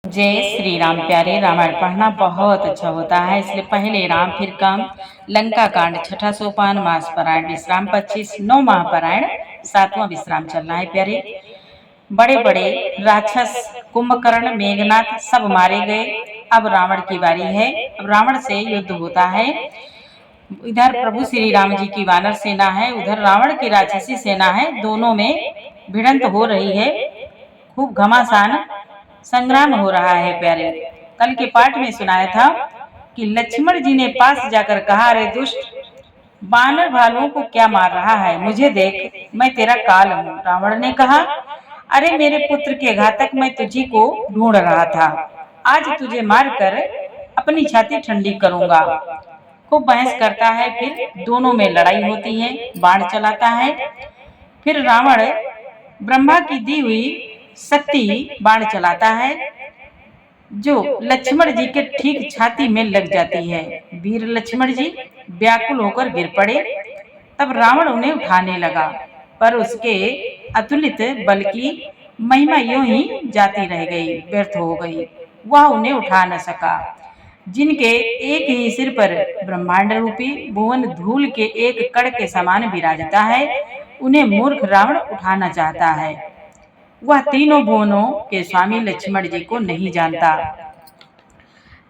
जय श्री राम। प्यारे, रामायण पढ़ना बहुत अच्छा होता है, इसलिए पहले राम फिर काम, लंका कांड, छठा सोपान, मास पारायण, विश्राम 25, 9 महापारायण, 7वां विश्राम चल रहा है। प्यारे, बड़े बड़े राक्षस कुंभकर्ण, मेघनाथ सब मारे गए। अब रावण की बारी है। अब रावण से युद्ध होता है। इधर प्रभु श्री राम जी की वानर सेना है, उधर रावण की राक्षसी सेना है। दोनों में भिड़ंत हो रही है, खूब घमासान संग्राम हो रहा है। प्यारे, कल के पाठ में सुनाया था कि लक्ष्मण जी ने पास जाकर कहा, अरे दुष्ट, बानर भालुओं को क्या मार रहा है, मुझे देख, मैं तेरा काल हूँ। रावण ने कहा, अरे मेरे पुत्र के घातक, मैं तुझी को ढूंढ रहा था, आज तुझे मारकर अपनी छाती ठंडी करूंगा। खूब बहस करता है, फिर दोनों में लड़ाई होती है, बाण चलाता है। फिर रावण ब्रह्मा की दी हुई शक्ति बाण चलाता है, जो लक्ष्मण जी के ठीक छाती में लग जाती है। वीर लक्ष्मण जी व्याकुल होकर गिर पड़े। तब रावण उन्हें उठाने लगा, पर उसके अतुलित बल की महिमा यूं ही जाती रह गई, व्यर्थ हो गई। वह उन्हें उठा न सका। जिनके एक ही सिर पर ब्रह्मांड रूपी भुवन धूल के एक कण के समान विराजता है, उन्हें मूर्ख रावण उठाना चाहता है। वह तीनों भुवनों के स्वामी लक्ष्मण जी को नहीं जानता।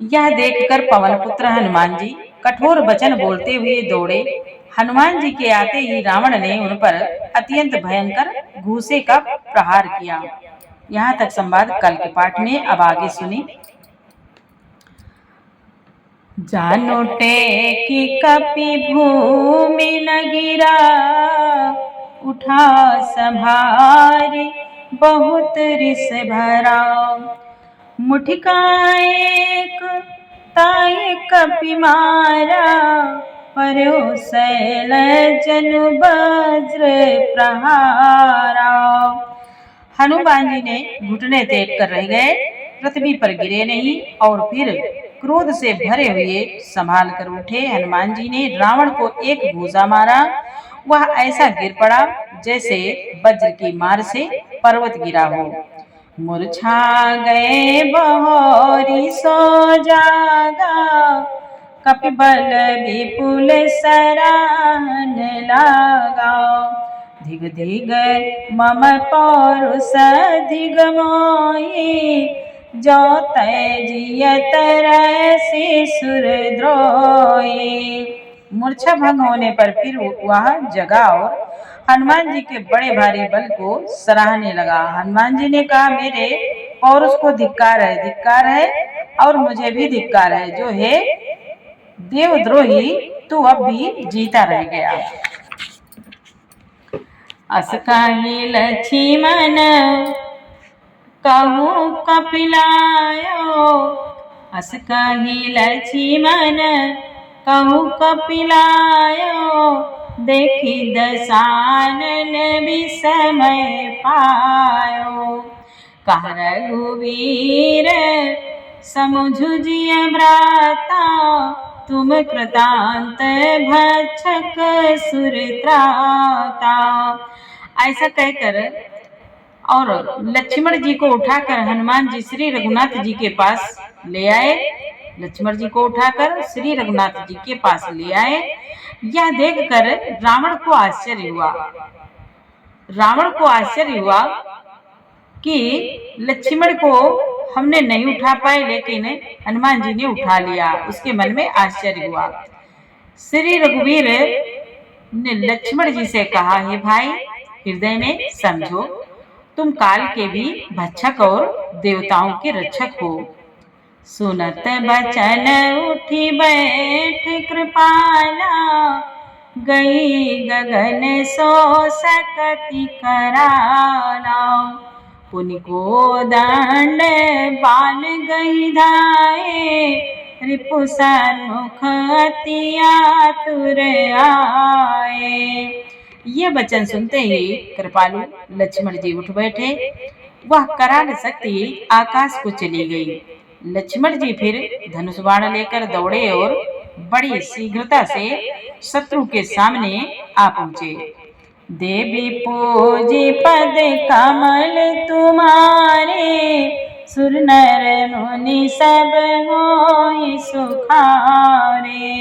यह देखकर पवन पुत्र हनुमान जी कठोर वचन बोलते हुए दौड़े। हनुमान जी के आते ही रावण ने उन पर अत्यंत भयंकर घूसे का प्रहार किया। यहाँ तक संवाद कल के पाठ में। अब आगे सुनी। जानो टेकी कपि भूमि न गिरा, उठा संभारी बहुत रिस भरा। मुठिका एक ताई कपि मारा, पर्यो शैल जनु वज्र प्रहारा। हनुमान जी ने घुटने टेक कर रह गए, पृथ्वी पर गिरे नहीं, और फिर क्रोध से भरे हुए संभाल कर उठे। हनुमान जी ने रावण को एक घूसा मारा। वह ऐसा गिर पड़ा जैसे वज्र की मार से पर्वत गिरा हो। मूर्छा गए बहोरी सो जागा, कपिबल विपुल सराहन लागा। धिग धिग मम पौरुष धिग मोहि, जो तय जियत रैसी सुरद्रोही। मूर्छा भंग होने पर फिर वह जगा और हनुमान जी के बड़े भारी बल को सराहने लगा। हनुमान जी ने कहा, मेरे पौरुष को धिक्कार है, धिक्कार है, और मुझे भी धिक्कार है, जो है देवद्रोही, तू अब भी जीता रह गया। अस कहि लक्ष्मण कहूँ कपिलायो, अस कहि लक्ष्मण कहूँ कपिलायो। देखी दसानन विस्मय पायो, कह रघुवीर समुझु जिय भ्राता। तुम कृतांत भक्षक सुरत्राता। ऐसा कहकर और लक्ष्मण जी को उठाकर हनुमान जी श्री रघुनाथ जी के पास ले आए। लक्ष्मण जी को उठाकर श्री रघुनाथ जी के पास ले आए। यह देखकर रावण को आश्चर्य हुआ। रावण को आश्चर्य हुआ कि लक्ष्मण को हमने नहीं उठा पाए, लेकिन हनुमान जी ने उठा लिया। उसके मन में आश्चर्य हुआ। श्री रघुवीर ने लक्ष्मण जी से कहा, हे भाई, हृदय में समझो, तुम काल के भी भक्षक और देवताओं के रक्षक हो। सुनत बचन उठी बैठ कृपाला, गई गगन सो सकति कराला। पुनि को दंड बान गई धाये, रिपु सन्मुख अति आतुर आए। ये वचन सुनते ही कृपालु लक्ष्मण जी उठ बैठे। वह कराल शक्ति आकाश को चली गई। लक्ष्मण जी फिर धनुष बाण लेकर दौड़े और बड़ी शीघ्रता से शत्रु के सामने आ पहुंचे। देवी पूजी पद कमल तुम्हारे, सुर नर मुनि सब होई सुखारे।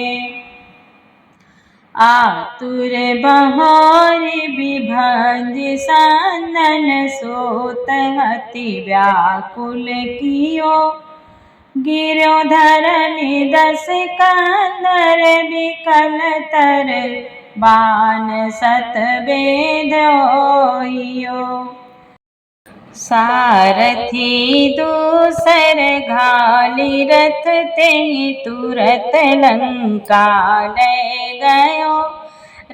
आतुर बहोरी बिभंज सनन सोत हति व्याकुल कियो। गिरो धरनी दस कंदर बिकल तर बान सत बेधोइयो। सारथी दूसर घाली रथ ते तुरत लंका ले गयो।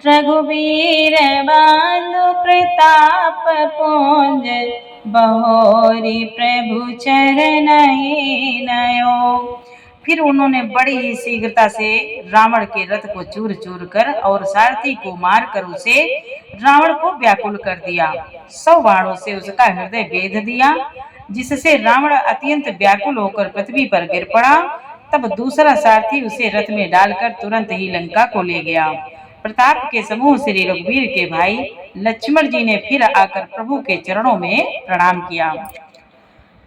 रघुवीर बंधु प्रताप पुंज बहोरी प्रभु चरण नयो। फिर उन्होंने बड़ी ही शीघ्रता से रावण के रथ को चूर चूर कर और सारथी को मारकर उसे रावण को व्याकुल कर दिया। 100 बाणों से उसका हृदय भेद दिया, जिससे रावण अत्यंत व्याकुल होकर पृथ्वी पर गिर पड़ा। तब दूसरा सारथी उसे रथ में डालकर तुरंत ही लंका को ले गया। प्रताप के समूह श्री रघुवीर के भाई लक्ष्मण जी ने फिर आकर प्रभु के चरणों में प्रणाम किया।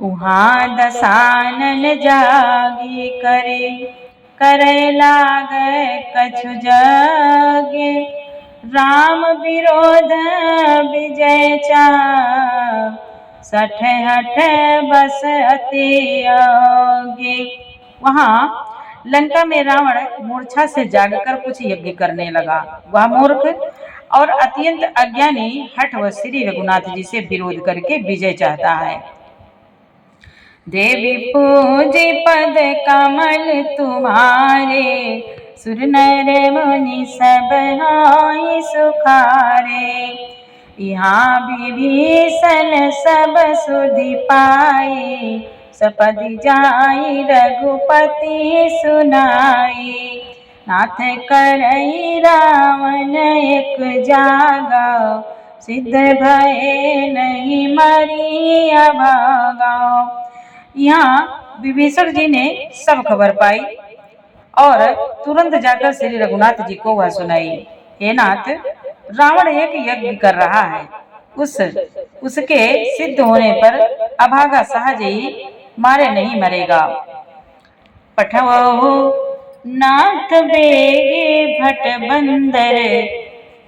उहाँ दसानन जागी करे, करे लागे कछु जगे। राम विरोध विजय चा, सठ हठ बस अति आगे। वहाँ लंका में रावण मूर्छा से जागकर कुछ यज्ञ करने लगा। वह मूर्ख और अत्यंत अज्ञानी हठवश श्री रघुनाथ जी से विरोध करके विजय चाहता है। देवी पूजी पद कमल तुम्हारे, सुर नर मुनि सब होई सुखारे। यहाँ विभीषण सब सुधि पाई, सपदि जाई रघुपति सुनाई। नाथ करई रावण एक जागा, सिद्ध भये नहीं मरी अभागा। यहाँ विभीषण जी ने सब खबर पाई और तुरंत जाकर श्री रघुनाथ जी को वह सुनाई। हे नाथ, रावण एक यज्ञ कर रहा है, उसके सिद्ध होने पर अभागा सहज ही मारे नहीं मरेगा। पठवहु नाथ बेगे भट बंदर,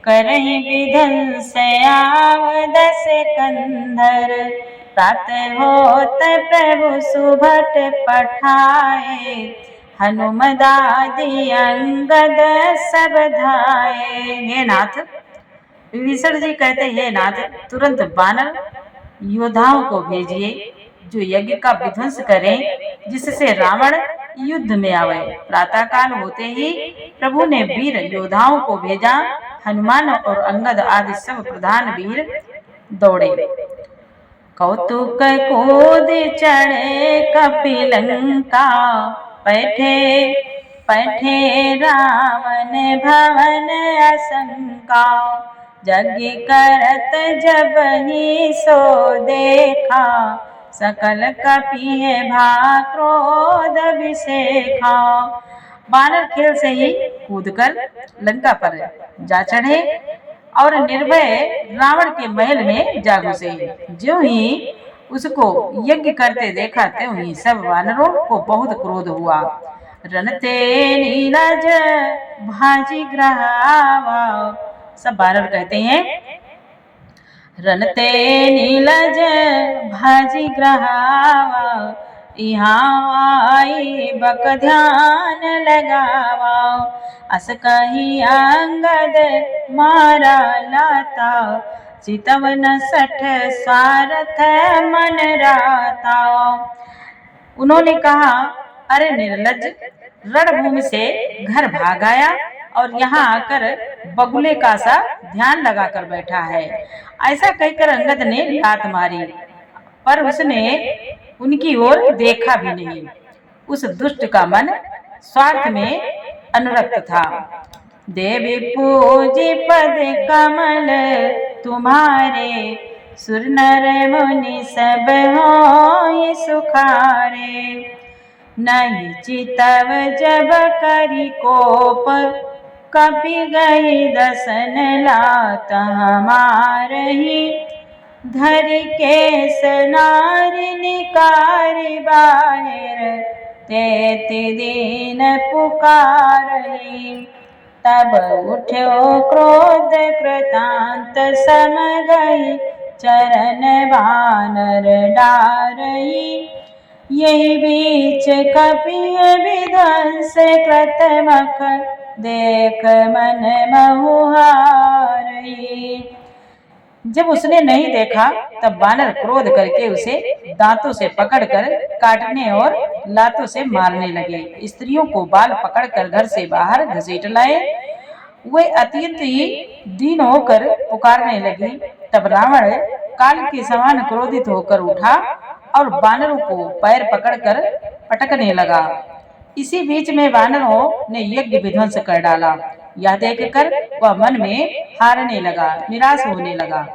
करहि विध्वंस आव दस कंधर। प्रात होत प्रभु सुभट पठाए, हनुमदादि अंगद सब धाये। हे नाथ, विभीषण जी कहते हे नाथ, तुरंत वानर योद्धाओं को भेजिए जो यज्ञ का विध्वंस करें, जिससे रावण युद्ध में आवे। प्रातः काल होते ही प्रभु ने वीर योद्धाओं को भेजा। हनुमान और अंगद आदि सब प्रधान वीर दौड़े। कौतुक कूद चढ़े कपिलंका, बैठे बैठे रावण भवन आशंका। यज्ञ करत जब ही सो देखा, सकल कपि भा क्रोध विशेखा। वानर खेल से ही कूदकर लंका पर जा चढ़े और निर्भय रावण के महल में जा घुसे। जो ही उसको यज्ञ करते देखा, त्यों ही सब वानरों को बहुत क्रोध हुआ। रनते नीरज भाजी ग्रहावा, सब वानर कहते हैं रनते नीलज भाजी ग्रहावा। यहाँ आई बक ध्यान लगावा, अस कही अंगद मारा लाता। चितवन सठ सारथ मन राता। उन्होंने कहा, अरे निर्लज, रणभूमि से घर भाग आया और यहाँ आकर बगुले का सा ध्यान लगाकर बैठा है। ऐसा कहकर अंगद ने लात मारी, पर उसने उनकी ओर देखा भी नहीं। उस दुष्ट का मन स्वार्थ में अनुरक्त था। देवी पूजी पद कमल तुम्हारे, सुर नर मुनि सब होई सुखारे। नहीं चितव जब करी कोप, कपि गई दसन लात हमारही। धरि केस नारि निकारी बाहिर, तेति दीन पुकारहि। तब उठ्यो क्रोध कृतांत सम गई, चरण बानर डारहि। यही बीच कपिय विध्वंस कृतमख, देख मन महुहारहि। जब उसने नहीं देखा तब बानर क्रोध करके उसे दांतों से पकड़कर काटने और लातों से मारने लगे। स्त्रियों को बाल पकड़कर घर से बाहर घसीट लाए। वे अत्यंत ही दीन होकर पुकारने लगी। तब रावण काल के समान क्रोधित होकर उठा और बानरों को पैर पकड़कर पटकने लगा। इसी बीच में वानरों ने यज्ञ विध्वंस कर डाला। यह देखकर वह मन में हारने लगा, निराश होने लगा।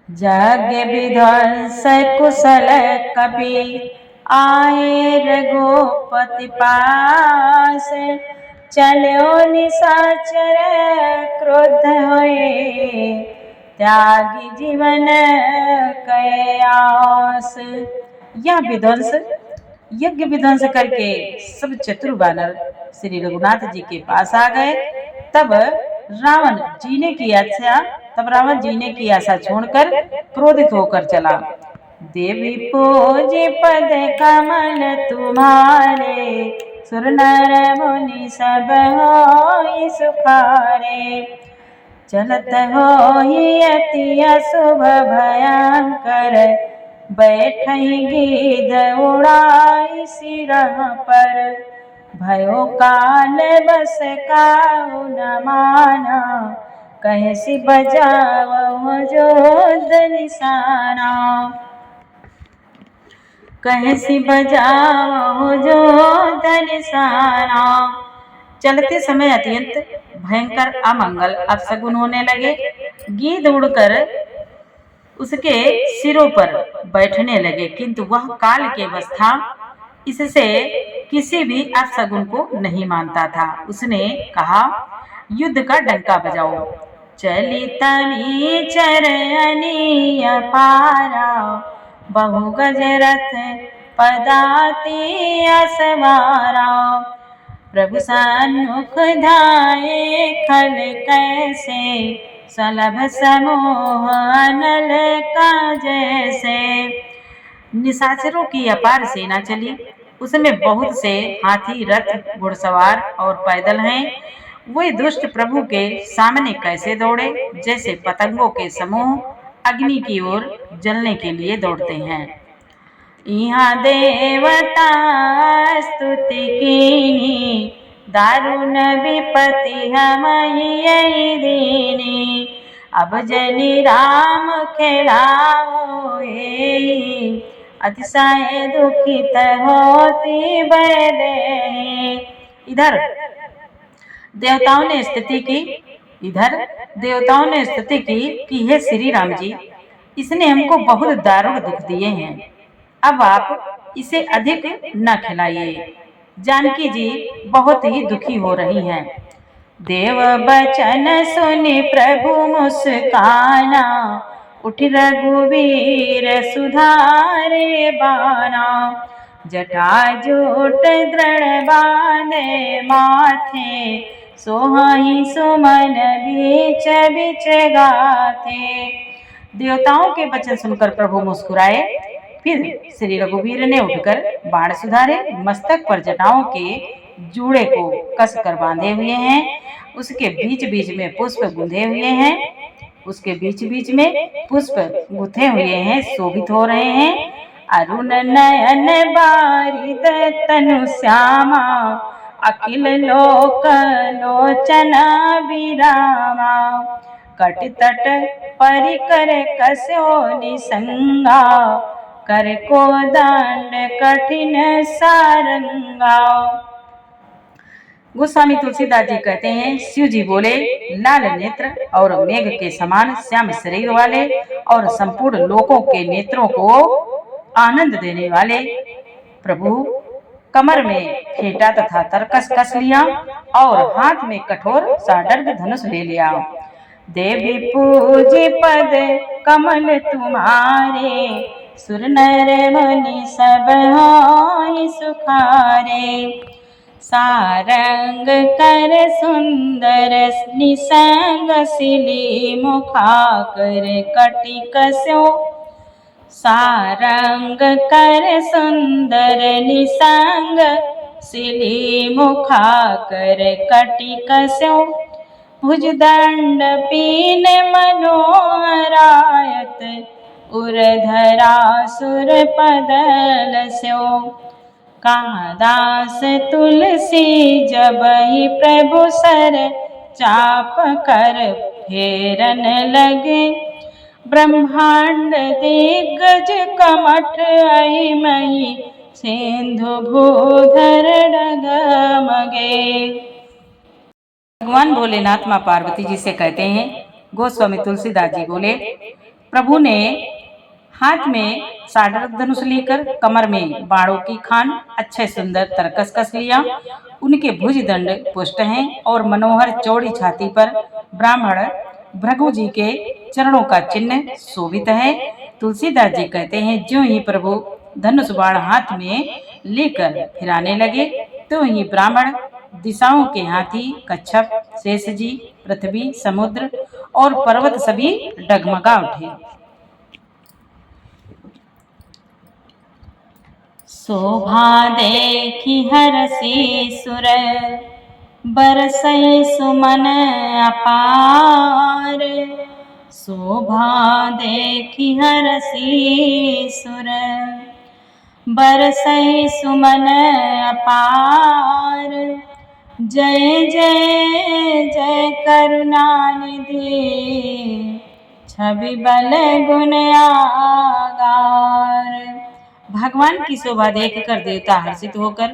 यज्ञ विध्वंस कुशल कपि, आए रघुपति पास। चलो निशाचर क्रुद्ध होए, त्यागी जीवन कय आस। यह विध्वंस यज्ञ विध्वंस करके सब चतुर वानर श्री रघुनाथ जी के पास आ गए। तब रावण जीने की आशा छोड़कर क्रोधित होकर चला। देवी पूज्य पद कमल तुम्हारे, सुर नर मुनि सब होई सुखारे। चलत होई अति अशुभ भयंकर, बैठई गिद्ध उड़ाई सिरह पर। भयो काल बस काहू न माना, कैसी बजावो जोध निशाना। कैसी बजावो जोध निशाना। चलते समय अत्यंत भयंकर अमंगल अपशगुन होने लगे। गिद्ध उड़कर उसके सिरों पर बैठने लगे, किंतु वह काल के वश था, इससे किसी भी अपशगुन को नहीं मानता था। उसने कहा, युद्ध का डंका बजाओ। चली तनी चरनी अपारा, बहु गज रथ पदाति असवारा। प्रभु सन्मुख धाये खल कैसे, सलभ समूह अनल का जैसे। निशाचरों की अपार सेना चली। उसमें बहुत से हाथी, रथ, घुड़सवार और पैदल हैं। वे दुष्ट प्रभु के सामने कैसे दौड़े, जैसे पतंगों के समूह अग्नि की ओर जलने के लिए दौड़ते हैं। यहाँ देवता स्तुति कीनी, दारुण विपत्ति हमहि दीनी। अब जनि राम खेलाओ एहि, अतिशय दुखित होती बैदेहि। इधर देवताओं ने स्तुति की कि हे श्री राम जी, इसने हमको बहुत दारुण दुख दिए हैं। अब आप इसे अधिक न खिलाइए। जानकी जी बहुत ही दुखी हो रही हैं। देव बचन सुनि प्रभु मुस्काना, उठ रघुवीर सुधारे बाना। जटा जूट दृढ़ बांधे माथे, सोहाई सुमन बीच बीच गाथे। देवताओं के वचन सुनकर प्रभु मुस्कुराए। फिर श्री रघुवीर ने उठकर बाण सुधारे। मस्तक पर जटाओं के जूड़े को कस कर बांधे हुए हैं। उसके बीच बीच में पुष्प गुंधे हुए हैं। गुथे हुए हैं, शोभित हो रहे हैं। अरुण नयन बारिद तनु श्यामा, अखिल लोक लोचना विरामा। कट तट परिकर कसो निसंगा, कर को दंड कठिन सारंगा। गोस्वामी तुलसीदास जी कहते हैं, शिव जी बोले, लाल नेत्र और मेघ के समान श्याम शरीर वाले और संपूर्ण लोकों के नेत्रों को आनंद देने वाले प्रभु कमर में फेंटा तथा तरकस कस लिया और हाथ में कठोर साडर्ग धनुष ले लिया। देवी पूज्य पद कमल तुम्हारे, सुर नर मुनि सब होय सुखारे। सारंग कर सुंदर निसंग सिली मुखाकर कटिक स्यो, सारंग कर सुंदर निसंग सिली मुखाकर कटिक स्यो, भुजदंड पीन मनोहरायत उरधरा सुर पदल स्यो। कादास तुलसी जबहि प्रभु सर चाप कर फेरन लगे, ब्रह्मांड दिग्गज कमठ अहिमहि सिंधु भूधर डगमगे। भगवान भोलेनाथ माँ पार्वती जी से कहते हैं, गोस्वामी तुलसीदास जी बोले, प्रभु ने हाथ में सारंग धनुष लेकर कमर में बाणों की खान अच्छे सुंदर तरकस कस लिया। उनके भुज दंड पुष्ट हैं और मनोहर चौड़ी छाती पर ब्राह्मण भृगु जी के चरणों का चिन्ह शोभित है। तुलसीदास जी कहते हैं, ज्यों ही प्रभु धनुष बाण हाथ में लेकर फिराने लगे, तो ही ब्राह्मण दिशाओं के हाथी कच्छप, शेष जी, पृथ्वी, समुद्र और पर्वत सभी डगमगा उठे। शोभा देखी हरषि सुर, बरसई सुमन अपार। शोभा देखी हरषि सुर, बरसई सुमन अपार। जय जय जय करुणानिधि, छवि बल गुण आगार। भगवान की शोभा देखकर देवता हर्षित होकर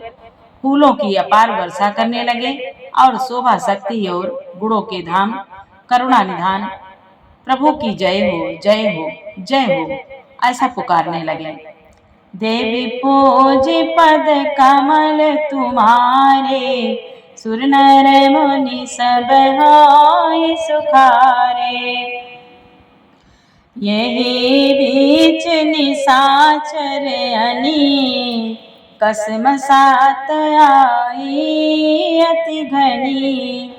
फूलों की अपार वर्षा करने लगे और शोभा शक्ति और गुणों के धाम करुणा निधान प्रभु की जय हो जय हो जय हो ऐसा पुकारने लगे। देवी पूज्य पद कमल तुम्हारे, सुर नर मुनि सब होय सुखारे। यही बीच निशाचर अनी, कसम सात आई अति घनी।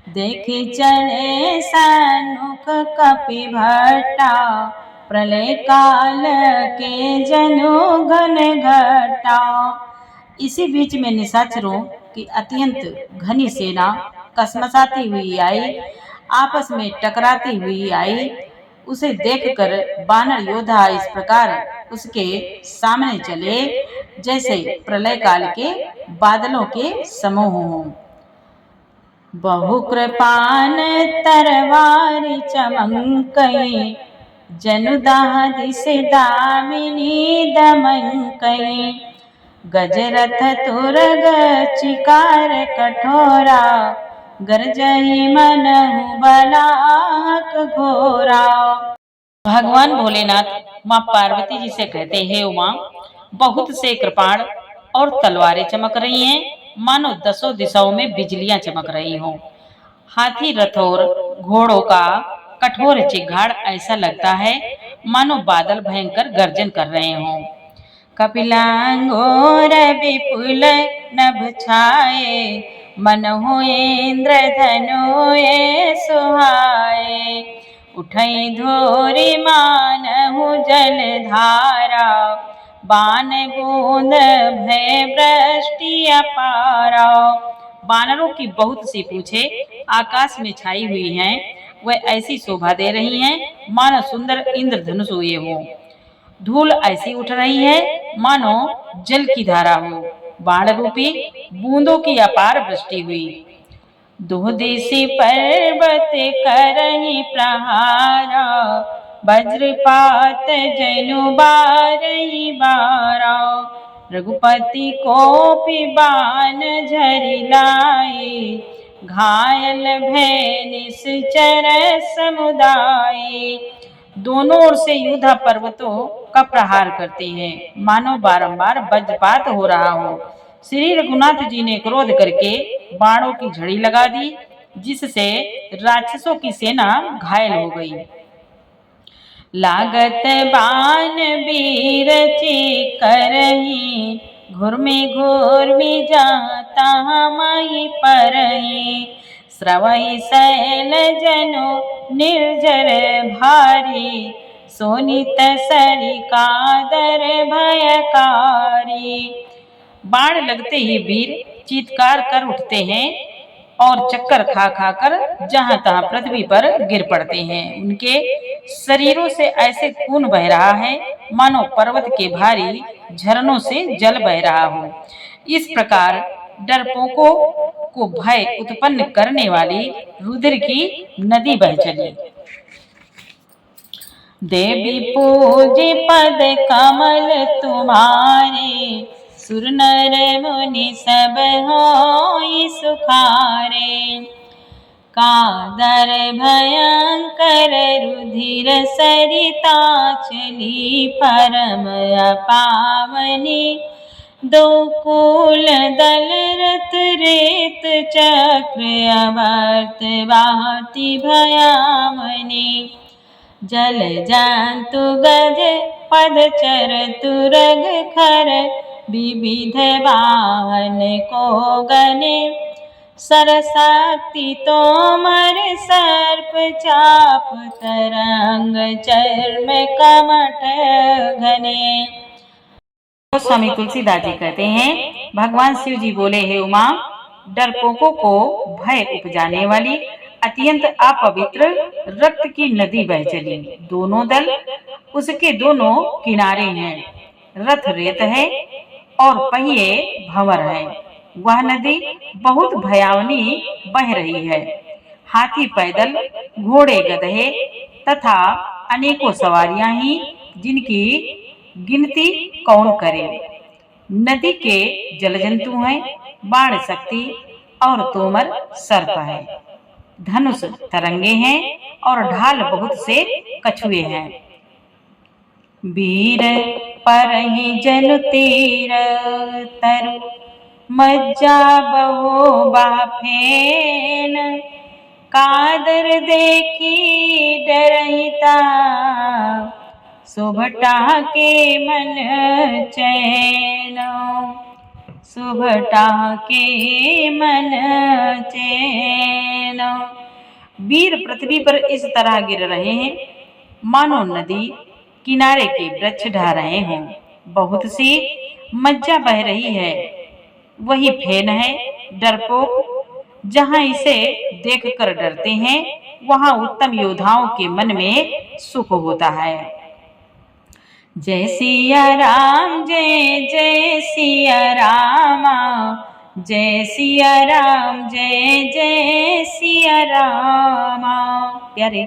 देख चले सन्मुख कपि भट्टा, प्रलय काल के जनु घन घटा। इसी बीच में निशाचरों की अत्यंत घनी सेना कसमसाती हुई आई, आपस में टकराती हुई आई। उसे देखकर बानर योद्धा इस प्रकार उसके सामने चले जैसे प्रलय काल के बादलों के समूह हों। बहु कृपान तरवारी चमकई, जनुदाह दिसे दामिनी दमकई। गजरथ तुरग चिकार कठोरा, गरजहि मनहु बलाक घोरा। भगवान भोलेनाथ माँ पार्वती जी से कहते हैं, उमा बहुत से कृपाण और तलवारें चमक रही हैं, मानो दसों दिशाओं में बिजलियां चमक रही हों। हाथी, रथ और घोड़ों का कठोर चिघाड़ ऐसा लगता है मानो बादल भयंकर गर्जन कर रहे हों। कपिलांगोर विपुल नभ छाए, मनहु इंद्र धनुए सुहाए। उठई धोरी मानहु जल धारा, बान बूंद भय वृष्टि अपारा। बानरों की बहुत सी पूछें आकाश में छाई हुई हैं, वह ऐसी शोभा दे रही हैं मानो सुंदर इंद्रधनुष हुए हों। धूल ऐसी उठ रही है मानो जल की धारा हो, बाण रूपी बूंदों की अपार वृष्टि हुई। दुहदिशि पर्वत करहि प्रहारा, वज्रपात जनु बारहि बारा। रघुपति कोपि बाण झरि लाई, घायल भय निश्चर समुदाय। दोनों ओर से योद्धा पर्वतों का प्रहार करते हैं, मानो बारंबार वज्रपात हो रहा हो। श्री रघुनाथ जी ने क्रोध करके बाणों की झड़ी लगा दी जिससे राक्षसों की सेना घायल हो गई। लागत बान बीर करही, घुर्मी घुर्मी जाता मई परही। स्रवई शैल जनु निर्जर भारी, सोनित सरिकादर भयकारी। बाण लगते ही वीर चीत्कार कर उठते हैं और चक्कर खा खा कर जहां तहां पृथ्वी पर गिर पड़ते हैं। उनके शरीरों से ऐसे खून बह रहा है मानो पर्वत के भारी झरनों से जल बह रहा हो। इस प्रकार डरपोकों को भय उत्पन्न करने वाली रुधिर की नदी बह चली। देवी पूजी पद कमल तुम्हारे, सुर नर मुनि सब होई सुखारे। कादर भयंकर रुधिर सरिता चली, परम अपावनी। दो कुल दल रत रेत चक्र, अवर्त वाति भयावनी। जल जंतु गज पदचर तुरग खर, विविध वाहन को गने। सरशक्ति तोमर सर्प चाप, तरंग चर्म कमठ घने। तो स्वामी तुलसीदास जी कहते हैं, भगवान शिव जी बोले, हे उमा, डरपोकों को भय उपजाने वाली अत्यंत अपवित्र रक्त की नदी बह चली। दोनों दल उसके दोनों किनारे हैं, रथ रेत है और पहिए भंवर है। वह नदी बहुत भयावनी बह रही है। हाथी पैदल, घोड़े गधे तथा अनेकों सवारियां ही, जिनकी गिनती कौन करे। नदी के जलजंतु हैं, बाण शक्ति और तोमर सर्प है। धनुष तरंगे हैं और ढाल बहुत से कछुए हैं। वीर परहि जनु तीर तरु, मज्जा बहु बाफेन। कादर देखी डरहिता, सुभटा के मन चैन। सुभटा के मन चैन। वीर पृथ्वी पर इस तरह गिर रहे हैं मानो नदी किनारे के वृक्ष ढह रहे हों। बहुत सी मज्जा बह रही है, वही फेन है। डरपोक जहां इसे देखकर डरते हैं, वहां उत्तम योद्धाओं के मन में सुख होता है। जय सिया राम, जय जय सिया रामा, जय सिया राम, जय जय सिया रामा। प्यारे,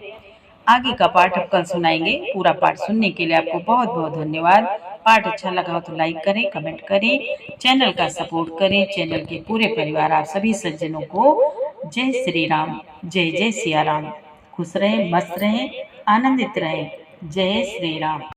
आगे का पाठ अब कल सुनाएंगे। पूरा पाठ सुनने के लिए आपको बहुत बहुत धन्यवाद। पाठ अच्छा लगा हो तो लाइक करें, कमेंट करें, चैनल का सपोर्ट करें। चैनल के पूरे परिवार, आप सभी सज्जनों को जय श्री राम, जय जय सिया राम। खुश रहें, मस्त रहें, आनंदित रहें। जय श्री राम।